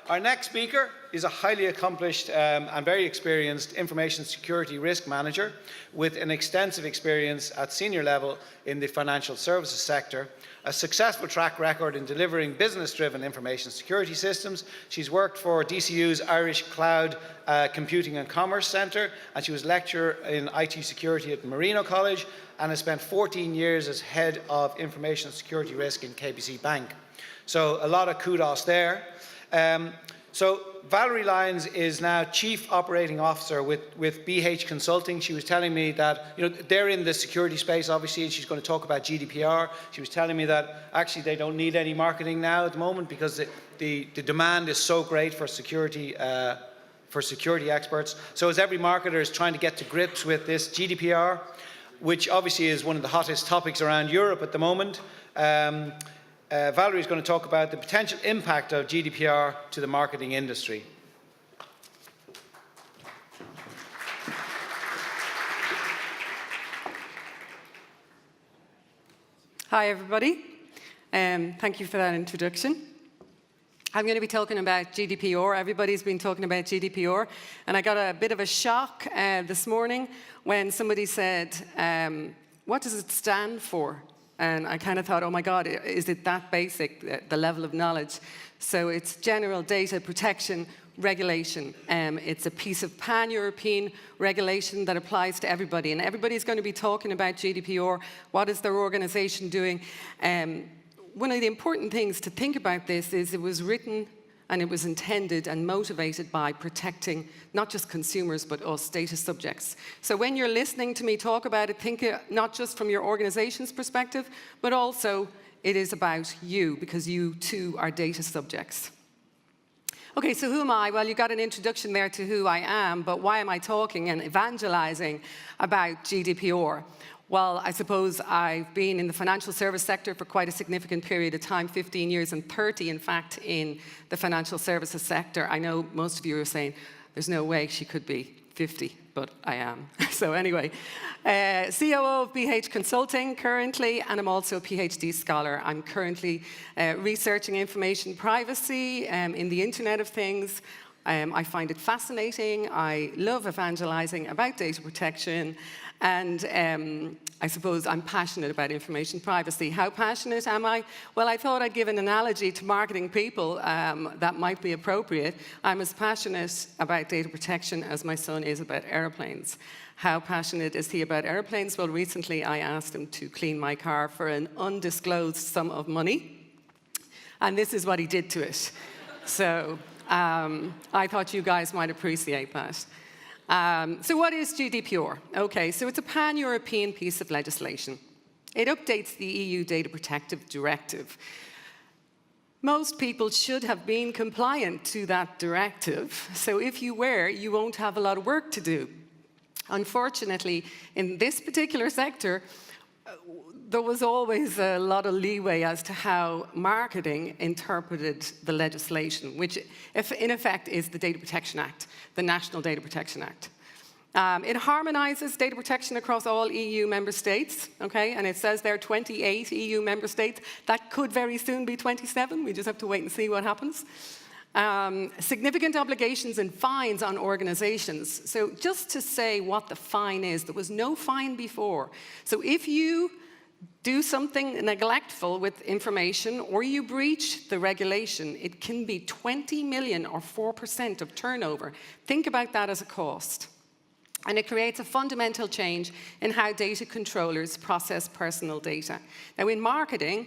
Our next speaker is a highly accomplished and very experienced information security risk manager with an extensive experience at senior level in the financial services sector, a successful track record in delivering business-driven information security systems. She's worked for DCU's Irish Cloud Computing and Commerce Centre, and she was lecturer in IT security at Marino College and has spent 14 years as head of information security risk in KBC Bank. So a lot of kudos there. So Valerie Lyons is now Chief Operating Officer with BH Consulting. She was telling me that, they're in the security space, obviously, and she's going to talk about GDPR. She was telling me that actually they don't need any marketing now at the moment because the demand is so great for security experts. So as every marketer is trying to get to grips with this GDPR, which obviously is one of the hottest topics around Europe at the moment, Valerie is going to talk about the potential impact of GDPR to the marketing industry. Hi, everybody. Thank you for that introduction. I'm going to be talking about GDPR. Everybody's been talking about GDPR, and I got a bit of a shock this morning when somebody said, what does it stand for? And I kind of thought, oh my God, is it that basic, the level of knowledge? So it's General Data Protection Regulation. It's a piece of pan-European regulation that applies to everybody. And everybody's going to be talking about GDPR. What is their organization doing? One of the important things to think about this is it was written and it was intended and motivated by protecting not just consumers, but us data subjects. So when you're listening to me talk about it, think not just from your organization's perspective, but also it is about you, because you too are data subjects. Okay, so who am I? Well, you got an introduction there to who I am, but why am I talking and evangelizing about GDPR? Well, I suppose I've been in the financial service sector for quite a significant period of time, 15 years and 30, in fact, in the financial services sector. I know most of you are saying, there's no way she could be 50, but I am. So anyway, COO of BH Consulting currently, and I'm also a PhD scholar. I'm currently researching information privacy in the Internet of Things. I find it fascinating. I love evangelizing about data protection. And I suppose I'm passionate about information privacy. How passionate am I? Well, I thought I'd give an analogy to marketing people that might be appropriate. I'm as passionate about data protection as my son is about airplanes. How passionate is he about airplanes? Well, recently I asked him to clean my car for an undisclosed sum of money. And this is what he did to it. So I thought you guys might appreciate that. So what is GDPR? Okay, so it's a pan-European piece of legislation. It updates the EU Data Protective Directive. Most people should have been compliant to that directive, so if you were, you won't have a lot of work to do. Unfortunately, in this particular sector, there was always a lot of leeway as to how marketing interpreted the legislation, which in effect is the Data Protection Act, the National Data Protection Act. It harmonizes data protection across all EU member states, okay? And it says there are 28 EU member states. That could very soon be 27. We just have to wait and see what happens. Significant obligations and fines on organizations. So just to say what the fine is, there was no fine before. So if you do something neglectful with information or you breach the regulation, it can be 20 million or 4% of turnover. Think about that as a cost. And it creates a fundamental change in how data controllers process personal data. Now in marketing,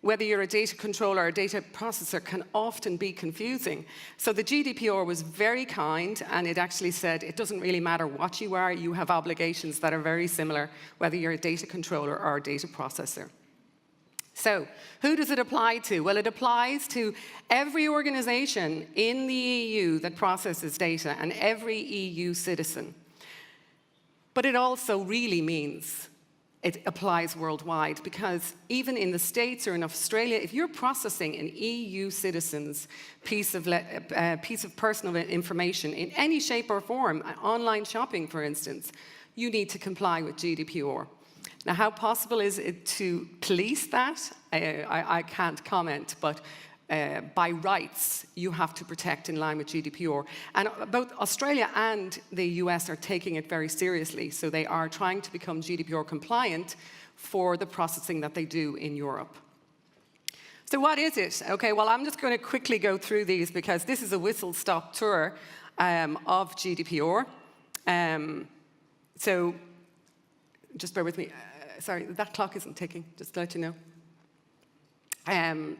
whether you're a data controller or a data processor can often be confusing. So the GDPR was very kind, and it actually said it doesn't really matter what you are, you have obligations that are very similar, whether you're a data controller or a data processor. So who does it apply to? Well, it applies to every organization in the EU that processes data and every EU citizen. But it also really means it applies worldwide, because even in the States or in Australia, if you're processing an EU citizen's piece of personal information in any shape or form, online shopping, for instance, you need to comply with GDPR. Now, how possible is it to police that? I can't comment, but by rights, you have to protect in line with GDPR. And both Australia and the US are taking it very seriously. So they are trying to become GDPR compliant for the processing that they do in Europe. So what is it? Okay, well, I'm just going to quickly go through these because this is a whistle-stop tour of GDPR. So just bear with me. Sorry, that clock isn't ticking, just to let you know. And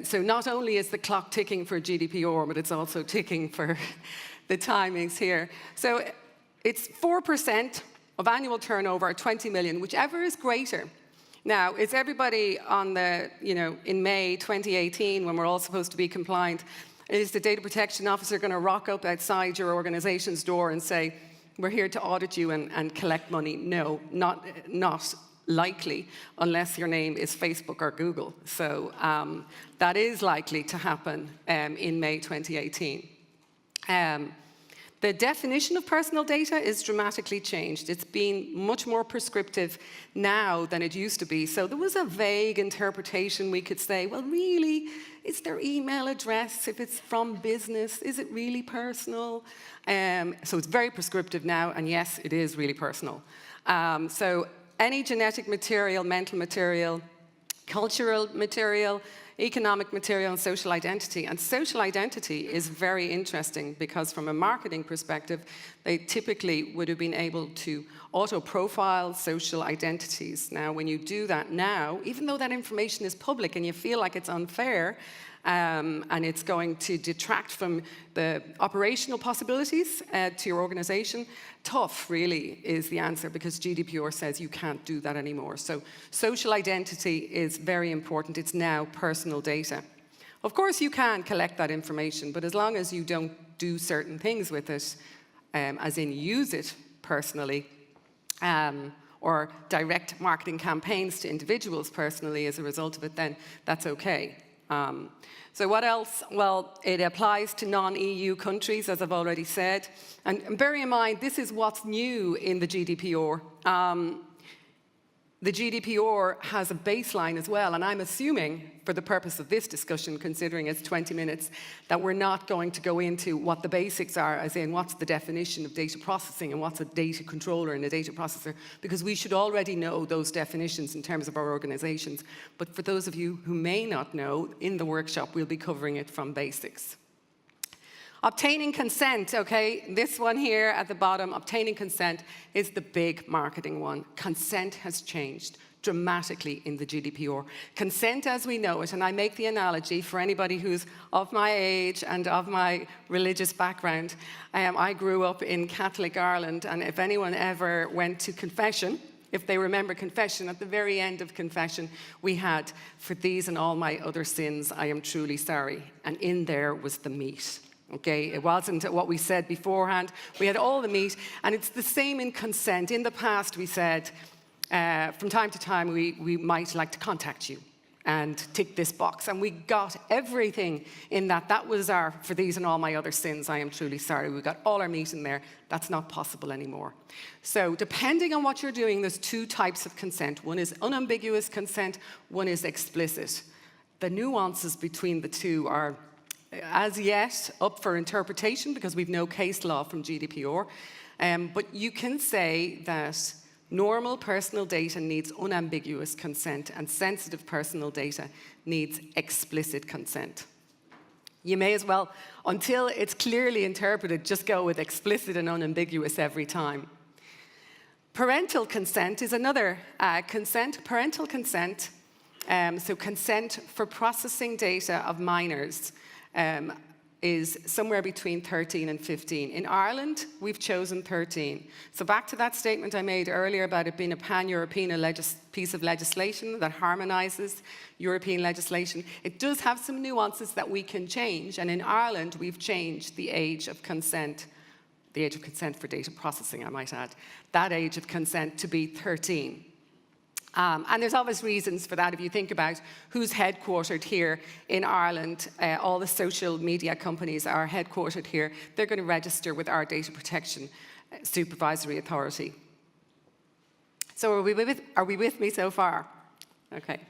so not only is the clock ticking for GDPR, but it's also ticking for the timings here. So it's 4% of annual turnover, 20 million, whichever is greater. Now, is everybody on the, in May 2018, when we're all supposed to be compliant, is the data protection officer going to rock up outside your organization's door and say, we're here to audit you and collect money? No, not likely, unless your name is Facebook or Google. So that is likely to happen in May 2018. The definition of personal data is dramatically changed. It's been much more prescriptive now than it used to be. So there was a vague interpretation. We could say, well, really, is their email address, if it's from business, is it really personal? So it's very prescriptive now, and yes, it is really personal. So any genetic material, mental material, cultural material, economic material, and social identity. And social identity is very interesting because from a marketing perspective, they typically would have been able to auto-profile social identities. Now, when you do that now, even though that information is public and you feel like it's unfair, and it's going to detract from the operational possibilities to your organization, tough really is the answer because GDPR says you can't do that anymore. So social identity is very important. It's now personal data. Of course you can collect that information, but as long as you don't do certain things with it, as in use it personally, or direct marketing campaigns to individuals personally as a result of it, then that's okay. So what else? Well, it applies to non-EU countries, as I've already said. And bear in mind, this is what's new in the GDPR. The GDPR has a baseline as well, and I'm assuming, for the purpose of this discussion, considering it's 20 minutes, that we're not going to go into what the basics are, as in what's the definition of data processing and what's a data controller and a data processor, because we should already know those definitions in terms of our organizations. But for those of you who may not know, in the workshop, we'll be covering it from basics. Obtaining consent, okay, this one here at the bottom, obtaining consent is the big marketing one. Consent has changed dramatically in the GDPR. Consent as we know it, and I make the analogy for anybody who's of my age and of my religious background. I grew up in Catholic Ireland, and if anyone ever went to confession, if they remember confession, at the very end of confession, we had, for these and all my other sins, I am truly sorry. And in there was the meat. Okay, it wasn't what we said beforehand. We had all the meat, and it's the same in consent. In the past, we said, from time to time, we might like to contact you and tick this box. And we got everything in that. That was our, for these and all my other sins, I am truly sorry. We got all our meat in there. That's not possible anymore. So depending on what you're doing, there's two types of consent. One is unambiguous consent. One is explicit. The nuances between the two are as yet up for interpretation because we've no case law from GDPR. But you can say that normal personal data needs unambiguous consent and sensitive personal data needs explicit consent. You may as well, until it's clearly interpreted, just go with explicit and unambiguous every time. Parental consent is another consent. Parental consent, so consent for processing data of minors, is somewhere between 13 and 15. In Ireland, we've chosen 13. So back to that statement I made earlier about it being a pan-European piece of legislation that harmonizes European legislation. It does have some nuances that we can change, and in Ireland, we've changed the age of consent for data processing, I might add, that age of consent to be 13. And there's obvious reasons for that. If you think about who's headquartered here in Ireland, all the social media companies are headquartered here. They're going to register with our data protection supervisory authority. So are we with me so far? Okay.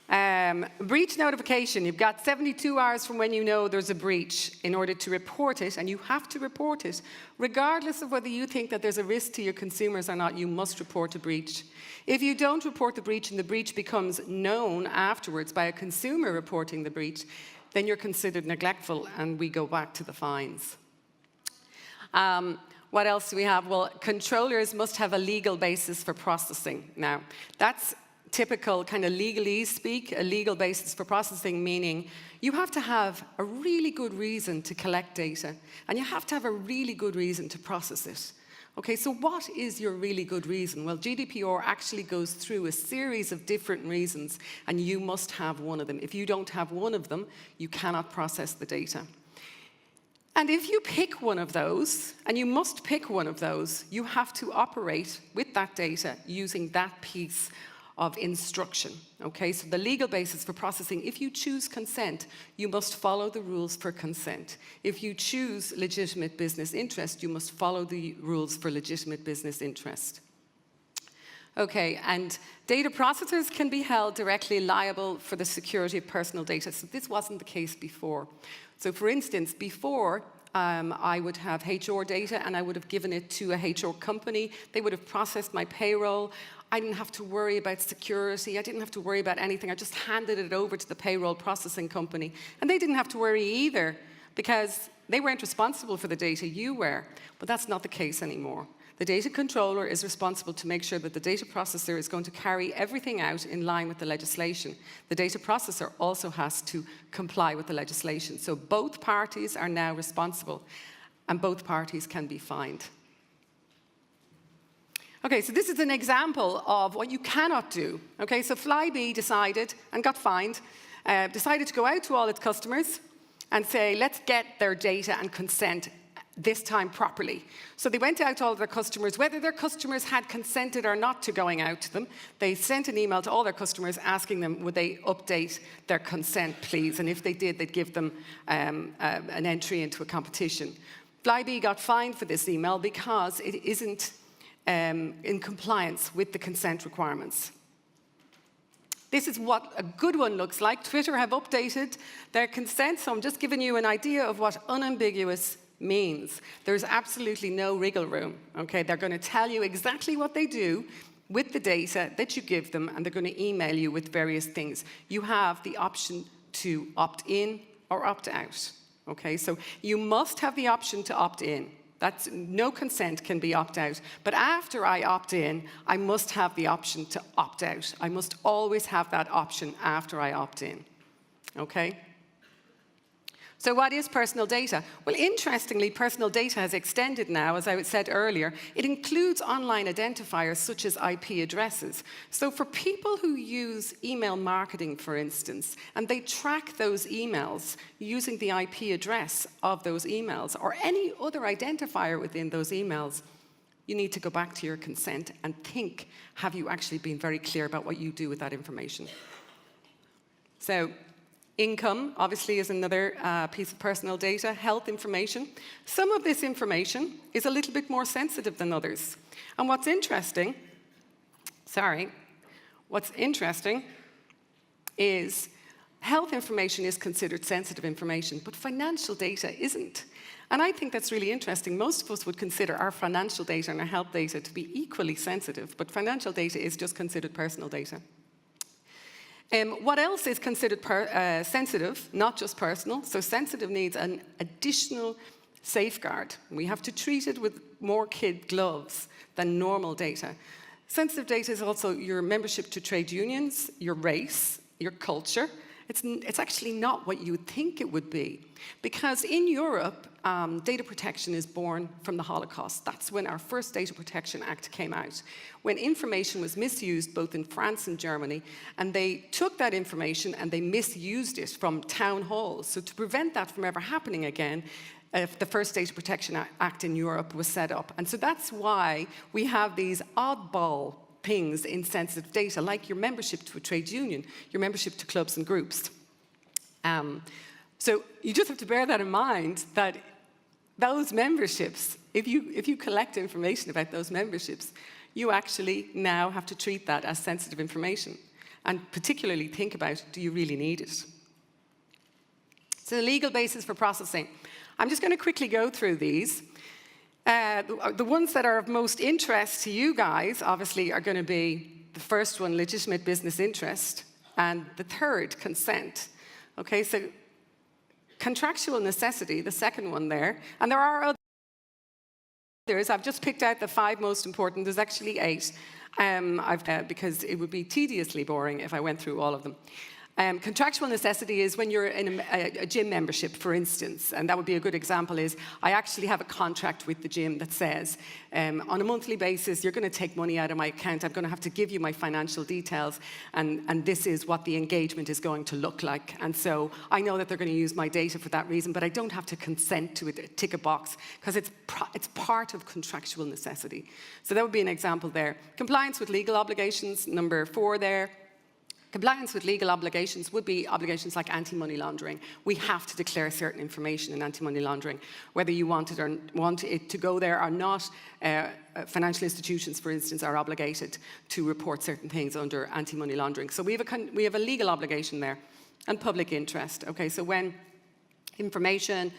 Breach notification. You've got 72 hours from when you know there's a breach in order to report it, and you have to report it. Regardless of whether you think that there's a risk to your consumers or not, you must report a breach. If you don't report the breach and the breach becomes known afterwards by a consumer reporting the breach, then you're considered neglectful, and we go back to the fines. What else do we have? Well, controllers must have a legal basis for processing. Now, that's typical kind of legalese speak, a legal basis for processing, meaning you have to have a really good reason to collect data, and you have to have a really good reason to process it. Okay, so what is your really good reason? Well, GDPR actually goes through a series of different reasons, and you must have one of them. If you don't have one of them, you cannot process the data. And if you pick one of those, and you must pick one of those, you have to operate with that data using that piece of instruction. Okay, so the legal basis for processing, if you choose consent, you must follow the rules for consent. If you choose legitimate business interest, you must follow the rules for legitimate business interest. Okay, and data processors can be held directly liable for the security of personal data. So this wasn't the case before. So for instance, before, I would have HR data and I would have given it to a HR company. They would have processed my payroll. I didn't have to worry about security. I didn't have to worry about anything. I just handed it over to the payroll processing company. And they didn't have to worry either, because they weren't responsible for the data, you were. But that's not the case anymore. The data controller is responsible to make sure that the data processor is going to carry everything out in line with the legislation. The data processor also has to comply with the legislation. So both parties are now responsible, and both parties can be fined. Okay, so this is an example of what you cannot do. Okay, so Flybe decided, and got fined, decided to go out to all its customers and say, let's get their data and consent this time properly. So they went out to all of their customers, whether their customers had consented or not to going out to them. They sent an email to all their customers asking them, would they update their consent, please? And if they did, they'd give them an entry into a competition. Flybe got fined for this email because it isn't in compliance with the consent requirements. This is what a good one looks like. Twitter have updated their consent, so I'm just giving you an idea of what unambiguous means. There's absolutely no wriggle room. Okay, they're going to tell you exactly what they do with the data that you give them, and they're going to email you with various things. You have the option to opt in or opt out. Okay, so you must have the option to opt in. That's, no consent can be opt out. But after I opt in, I must have the option to opt out. I must always have that option after I opt in. Okay? So what is personal data? Well, interestingly, personal data has extended now, as I said earlier. It includes online identifiers such as IP addresses. So for people who use email marketing, for instance, and they track those emails using the IP address of those emails or any other identifier within those emails, you need to go back to your consent and think, have you actually been very clear about what you do with that information? So, income, obviously, is another piece of personal data. Health information. Some of this information is a little bit more sensitive than others. And what's interesting is health information is considered sensitive information, but financial data isn't. And I think that's really interesting. Most of us would consider our financial data and our health data to be equally sensitive, but financial data is just considered personal data. What else is considered sensitive, not just personal? So sensitive needs an additional safeguard. We have to treat it with more kid gloves than normal data. Sensitive data is also your membership to trade unions, your race, your culture. It's actually not what you would think it would be. Because in Europe, data protection is born from the Holocaust. That's when our first Data Protection Act came out, when information was misused both in France and Germany, and they took that information and they misused it from town halls. So to prevent that from ever happening again, the first Data Protection Act in Europe was set up. And so that's why we have these oddball things in sensitive data, like your membership to a trade union, your membership to clubs and groups. So you just have to bear that in mind, that those memberships, if you collect information about those memberships, you actually now have to treat that as sensitive information. and particularly think about, do you really need it? So the legal basis for processing. I'm just going to quickly go through these. The ones that are of most interest to you guys, obviously, are going to be the first one, legitimate business interest, and the third, consent. Okay, so contractual necessity, the second one there, and there are others. I've just picked out the 5 most important. There's actually 8, because it would be tediously boring if I went through all of them. Contractual necessity is when you're in a gym membership, for instance, and that would be a good example is, I actually have a contract with the gym that says, on a monthly basis, you're going to take money out of my account, I'm going to have to give you my financial details, and this is what the engagement is going to look like. And so I know that they're going to use my data for that reason, but I don't have to consent to it, tick a box, because it's part of contractual necessity. So that would be an example there. Compliance with legal obligations, number 4 there. Compliance with legal obligations would be obligations like anti-money laundering. We have to declare certain information in anti-money laundering, whether you want it to go there or not. Financial institutions, for instance, are obligated to report certain things under anti-money laundering. So we have a legal obligation there, and public interest. Okay, so when information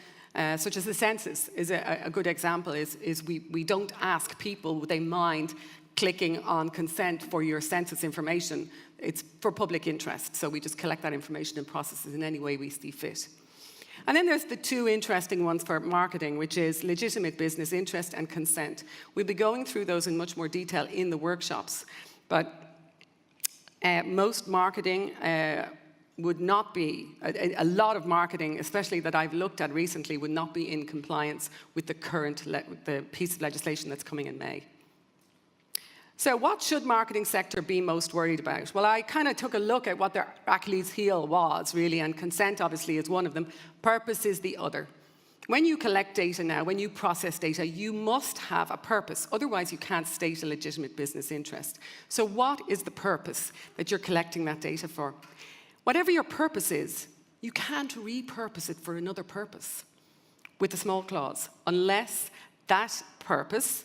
such as the census is a good example, is we don't ask people would they mind clicking on consent for your census information. It's for public interest, so we just collect that information and process it in any way we see fit. And then there's the 2 interesting ones for marketing, which is legitimate business interest and consent. We'll be going through those in much more detail in the workshops, but most marketing would not be, a lot of marketing, especially that I've looked at recently, would not be in compliance with the current, the piece of legislation that's coming in May. So what should marketing sector be most worried about? Well, I kind of took a look at what their Achilles heel was, really, and consent obviously is one of them. Purpose is the other. When you collect data now, when you process data, you must have a purpose. Otherwise, you can't state a legitimate business interest. So what is the purpose that you're collecting that data for? Whatever your purpose is, you can't repurpose it for another purpose with a small clause, unless that purpose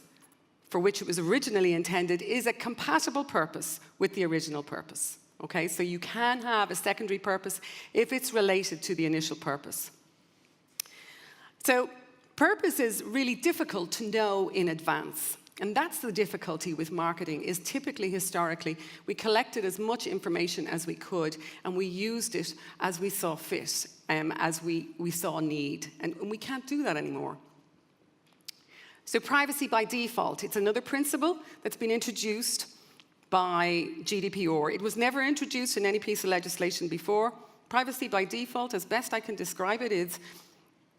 for which it was originally intended is a compatible purpose with the original purpose. Okay, so you can have a secondary purpose if it's related to the initial purpose. So purpose is really difficult to know in advance. And that's the difficulty with marketing, is typically, historically, we collected as much information as we could, and we used it as we saw fit, as we saw need. And we can't do that anymore. So privacy by default, it's another principle that's been introduced by GDPR. It was never introduced in any piece of legislation before. Privacy by default, as best I can describe it, is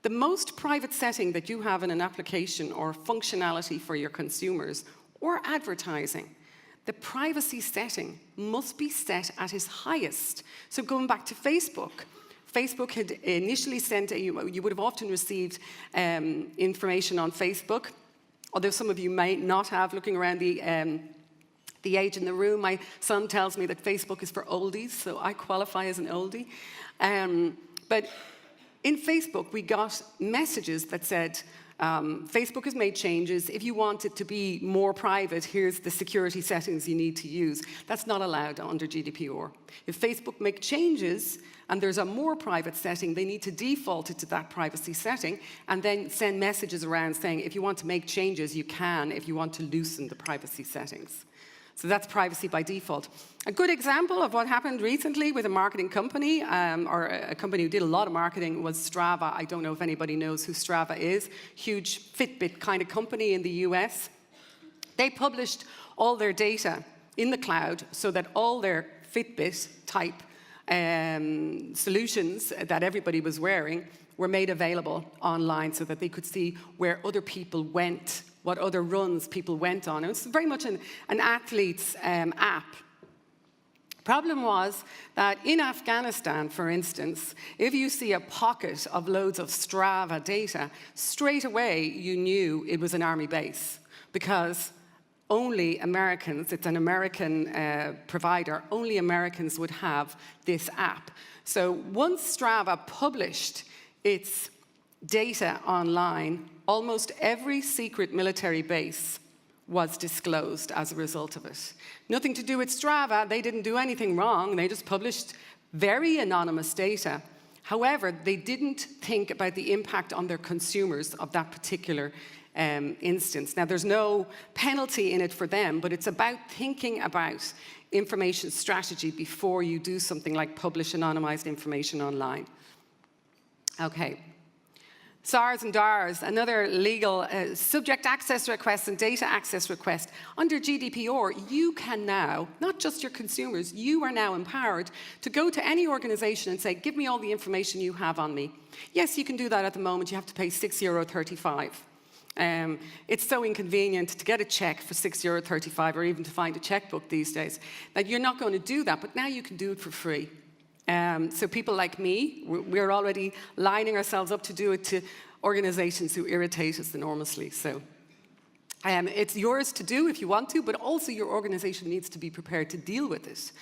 the most private setting that you have in an application or functionality for your consumers or advertising. The privacy setting must be set at its highest. So going back to Facebook, Facebook had initially sent, you would have often received information on Facebook, although some of you may not have. Looking around the age in the room, my son tells me that Facebook is for oldies, so I qualify as an oldie. But in Facebook, we got messages that said, Facebook has made changes. If you want it to be more private, here's the security settings you need to use. That's not allowed under GDPR. If Facebook make changes and there's a more private setting, they need to default it to that privacy setting and then send messages around saying, if you want to make changes, you can, if you want to loosen the privacy settings. So that's privacy by default. A good example of what happened recently with a marketing company, or a company who did a lot of marketing, was Strava. I don't know if anybody knows who Strava is. Huge Fitbit kind of company in the US. They published all their data in the cloud so that all their Fitbit type solutions that everybody was wearing were made available online so that they could see where other people went, what other runs people went on. It was very much an athlete's app. Problem was that in Afghanistan, for instance, if you see a pocket of loads of Strava data, straight away you knew it was an army base, because only Americans, it's an American provider, only Americans would have this app. So once Strava published its data online, almost every secret military base was disclosed as a result of it. Nothing to do with Strava. They didn't do anything wrong. They just published very anonymous data. However, they didn't think about the impact on their consumers of that particular instance. Now, there's no penalty in it for them, but it's about thinking about information strategy before you do something like publish anonymized information online. Okay. SARs and DARs, another legal subject access request and data access request. Under GDPR, you can now, not just your consumers, you are now empowered to go to any organization and say, give me all the information you have on me. Yes, you can do that at the moment. You have to pay €6.35. It's so inconvenient to get a check for €6.35 or even to find a checkbook these days that you're not going to do that, but now you can do it for free. So people like me, we're already lining ourselves up to do it to organizations who irritate us enormously. So it's yours to do if you want to, but also your organization needs to be prepared to deal with it.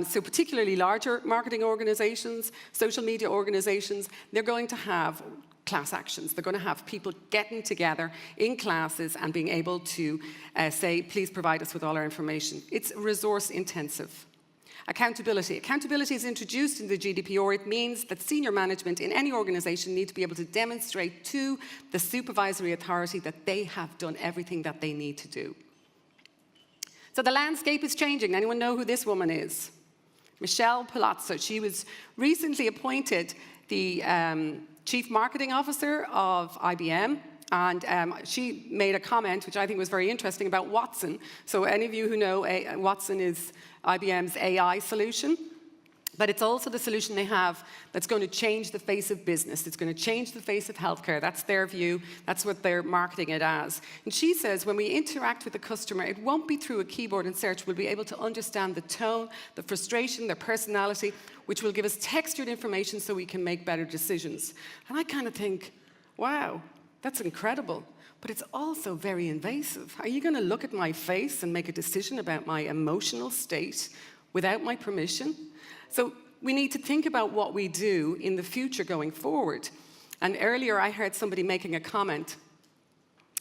So particularly larger marketing organizations, social media organizations, they're going to have class actions. They're going to have people getting together in classes and being able to say, please provide us with all our information. It's resource intensive. Accountability. Accountability is introduced in the GDPR. It means that senior management in any organization need to be able to demonstrate to the supervisory authority that they have done everything that they need to do. So the landscape is changing. Anyone know who this woman is? Michelle Palazzo. She was recently appointed the Chief Marketing Officer of IBM. And she made a comment, which I think was very interesting, about Watson. So any of you who know, Watson is IBM's AI solution. But it's also the solution they have that's going to change the face of business. It's going to change the face of healthcare. That's their view. That's what they're marketing it as. And she says when we interact with the customer, it won't be through a keyboard and search. We'll be able to understand the tone, the frustration, their personality, which will give us textured information so we can make better decisions. And I kind of think, wow. That's incredible, but it's also very invasive. Are you going to look at my face and make a decision about my emotional state without my permission? So we need to think about what we do in the future going forward. And earlier I heard somebody making a comment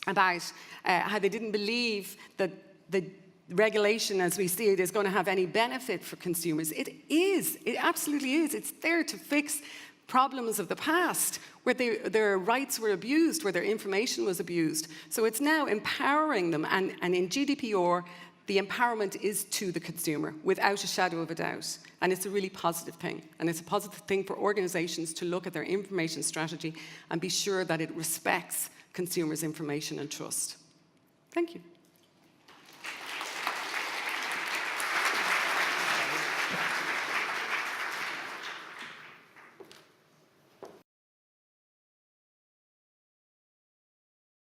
about how they didn't believe that the regulation as we see it is going to have any benefit for consumers. It is. It absolutely is. It's there to fix problems of the past where their rights were abused, where their information was abused. So it's now empowering them, and in GDPR, the empowerment is to the consumer without a shadow of a doubt. And it's a really positive thing. And it's a positive thing for organizations to look at their information strategy and be sure that it respects consumers' information and trust. Thank you.